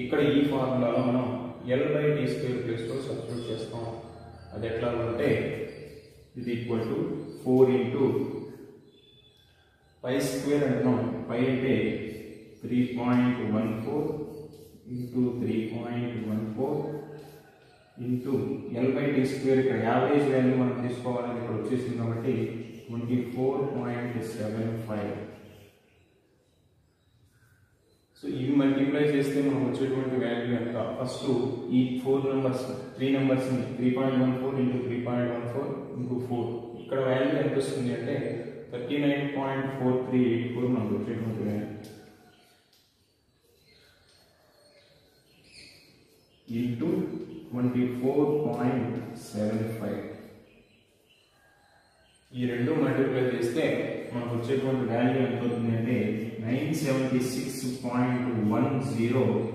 ఇక్కడ ఈ ఫార్ములాలో మనం L/T² ప్లేస్లో సబ్స్టిట్యూట్ చేస్తాం. అది ఎట్లా అంటే ఇది equal to 4 into pi square అంటున్నాం. పై అంటే 3.14 ఇంటూ 3.14 ఇంటూ L/T² ఇక్కడ యావరేజ్ వాల్యూ మనం తీసుకోవాలని ఇక్కడ వచ్చేసింది కాబట్టి 24.75. సో ఇవి మల్టిప్లై చేస్తే మనకు వచ్చేటువంటి వాల్యూ ఎంత? ఫస్ట్ ఈ 3 నెంబర్స్ని 3.14 ఇంటూ 3.14 ఇంటూ 4 ఇక్కడ వాల్యూ ఎంత వస్తుంది అంటే 39.4384 మనకు వచ్చేటువంటి వాల్యూ ఇంటూ 24.75. ఈ రెండు మల్టిప్లై చేస్తే మనకు వచ్చేటువంటి వాల్యూ ఎంత అవుతుంది అంటే 976.10